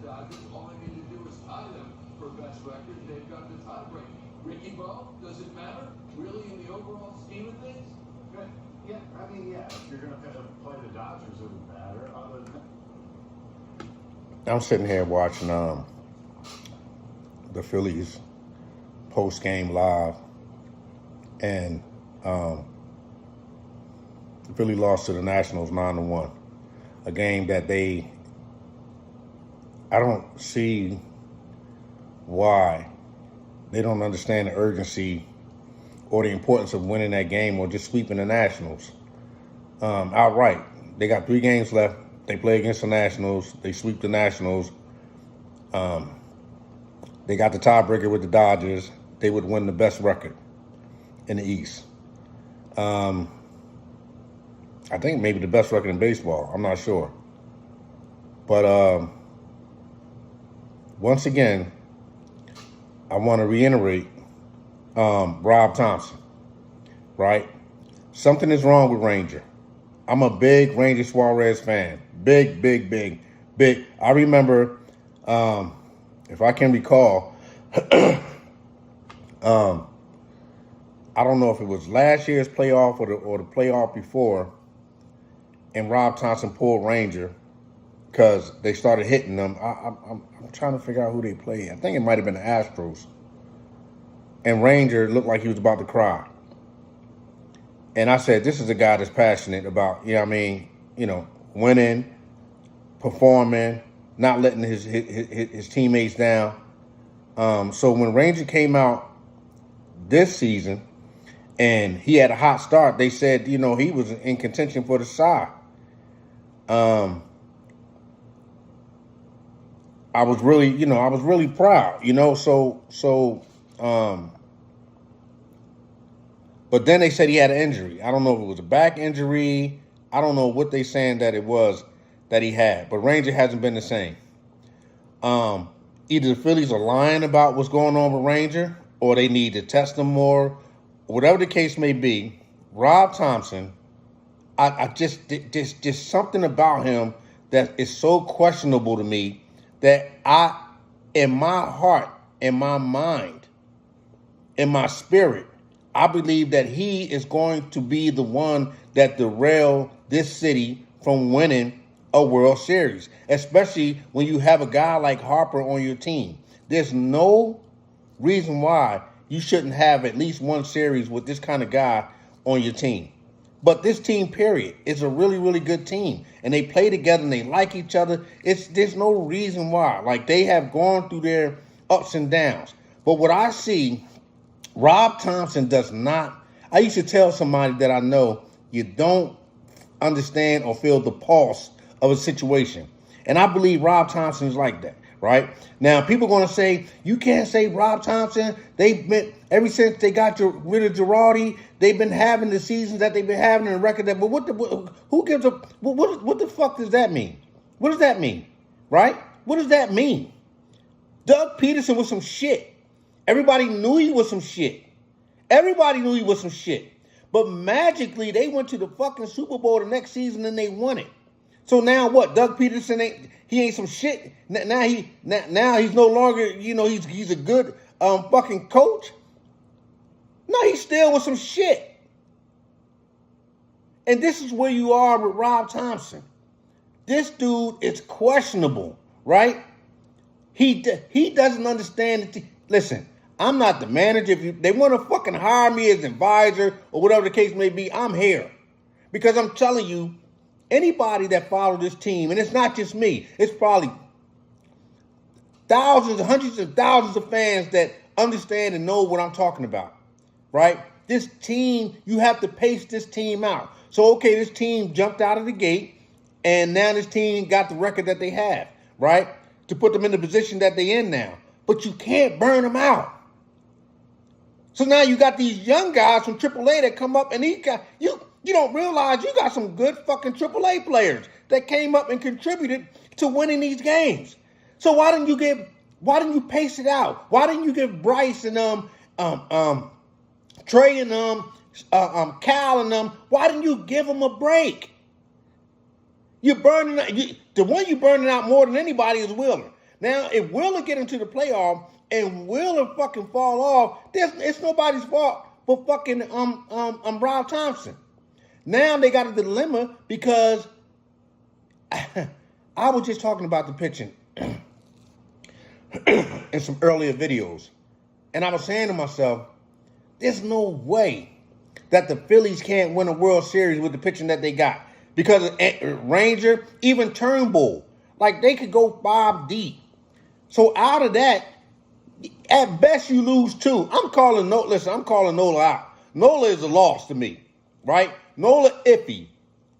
Dodgers. All they need to do is tie them for best record. They've got the tiebreak. Ricky Bo, does it matter really in the overall scheme of things? Yeah, I mean, yeah, if you're going to play the Dodgers, it would matter. Other than I'm sitting here watching the Phillies post-game live, and the Phillies lost to the Nationals 9-1, a game that I don't see why they don't understand the urgency or the importance of winning that game or just sweeping the Nationals outright. They got 3 games left. They play against the Nationals. They sweep the Nationals. They got the tiebreaker with the Dodgers. They would win the best record in the East. I think maybe the best record in baseball. I'm not sure. But once again, I want to reiterate Rob Thomson, right? Something is wrong with Ranger. I'm a big Ranger Suarez fan. Big. I remember, if I can recall, I don't know if it was last year's playoff or the playoff before, and Rob Thomson pulled Ranger because they started hitting them. I'm trying to figure out who they played. I think it might have been the Astros. And Ranger looked like he was about to cry. And I said, this is a guy that's passionate about, winning, performing, not letting his teammates down. So when Ranger came out this season and he had a hot start, they said, he was in contention for the Cy. I was really proud, but then they said he had an injury. I don't know if it was a back injury. I don't know what they saying that it was that he had. But Ranger hasn't been the same. Either the Phillies are lying about what's going on with Ranger, or they need to test him more. Whatever the case may be, Rob Thomson, there's something about him that is so questionable to me that in my heart, in my mind, in my spirit, I believe that he is going to be the one that derail this city from winning a World Series, especially when you have a guy like Harper on your team. There's no reason why you shouldn't have at least one series with this kind of guy on your team. But this team, period, is a really, really good team. And they play together and they like each other. There's no reason why. Like, they have gone through their ups and downs. But what I see, Rob Thomson does not. I used to tell somebody that I know, you don't understand or feel the pulse of a situation. And I believe Rob Thompson is like that, right? Now, people are going to say, you can't say Rob Thomson. They've been, ever since they got rid of Girardi, they've been having the seasons that they've been having and the record that, but who gives a, what the fuck does that mean? What does that mean, right? What does that mean? Doug Peterson was some shit. Everybody knew he was some shit. But magically, they went to the fucking Super Bowl the next season and they won it. So now what? Doug Peterson ain't some shit. Now he's no longer, he's a good fucking coach. No, he still was some shit. And this is where you are with Rob Thomson. This dude is questionable, right? He doesn't understand it. Listen, I'm not the manager. If they want to fucking hire me as an advisor or whatever the case may be, I'm here. Because I'm telling you, anybody that follows this team, and it's not just me, it's probably thousands, hundreds of thousands of fans that understand and know what I'm talking about, right? This team, you have to pace this team out. So, okay, this team jumped out of the gate, and now this team got the record that they have, right? To put them in the position that they're in now. But you can't burn them out. So now you got these young guys from AAA that come up, and you don't realize you got some good fucking AAA players that came up and contributed to winning these games. So why didn't you pace it out? Why didn't you give Bryce and Trey and Cal and why didn't you give them a break? You're burning out, the one you're burning out more than anybody is Wheeler. Now, if Wheeler get into the playoff and Wheeler fucking fall off, it's nobody's fault but fucking Rob Thomson. Now they got a dilemma because I was just talking about the pitching in some earlier videos. And I was saying to myself, there's no way that the Phillies can't win a World Series with the pitching that they got. Because Ranger, even Turnbull, like they could go 5 deep. So out of that, at best you lose 2. I'm calling Nola out. Nola is a loss to me, right? Nola iffy.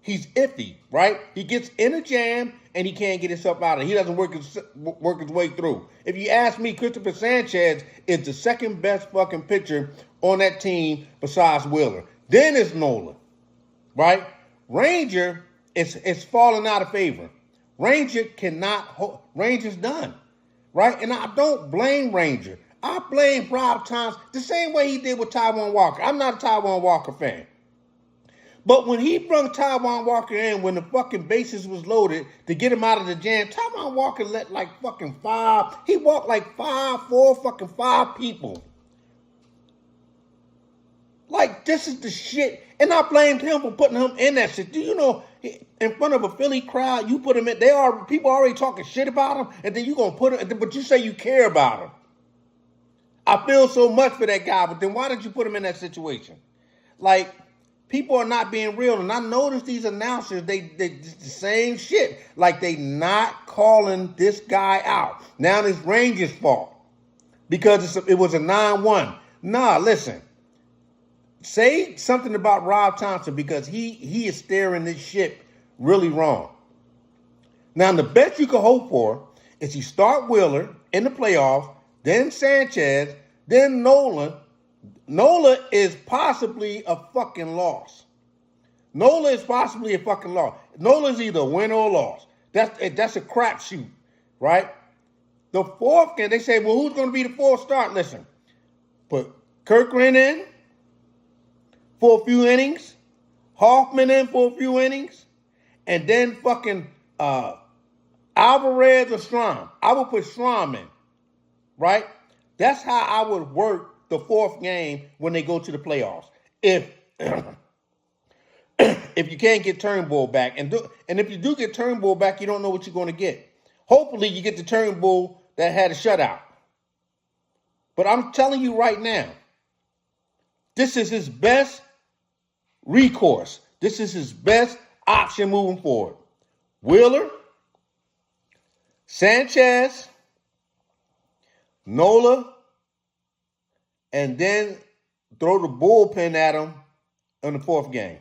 He's iffy, right? He gets in a jam and he can't get himself out of it. He doesn't work his way through. If you ask me, Christopher Sanchez is the second best fucking pitcher on that team besides Wheeler. Then it's Nola, right? Ranger is falling out of favor. Ranger's done, right? And I don't blame Ranger. I blame Rob Thomson the same way he did with Taijuan Walker. I'm not a Taijuan Walker fan. But when he brought Taijuan Walker in, when the fucking bases was loaded to get him out of the jam, Taijuan Walker let like fucking 5. He walked like 5 people. Like, this is the shit. And I blamed him for putting him in that shit. Do you know, in front of a Philly crowd, you put him in, people already talking shit about him, and then you gonna put him, but you say you care about him. I feel so much for that guy, but then why did you put him in that situation? Like, people are not being real. And I noticed these announcers, they the same shit. Like, they not calling this guy out. Now it's Rangers' fault because it was a 9-1. Nah, listen. Say something about Rob Thomson because he is steering this ship really wrong. Now, the best you can hope for is you start Wheeler in the playoffs, then Sanchez, then Nolan. Nola is possibly a fucking loss. Nola is possibly a fucking loss. Nola's either a win or a loss. That's a crapshoot, right? The 4th game, they say, well, who's going to be the 4th start? Listen, put Kirkland in for a few innings, Hoffman in for a few innings, and then fucking Alvarez or Strom. I would put Strom in, right? That's how I would work the 4th game when they go to the playoffs. If you can't get Turnbull back, and if you do get Turnbull back, you don't know what you're going to get. Hopefully you get the Turnbull that had a shutout. But I'm telling you right now, this is his best recourse. This is his best option moving forward. Wheeler, Sanchez, Nola, and then throw the bullpen at him in the 4th game.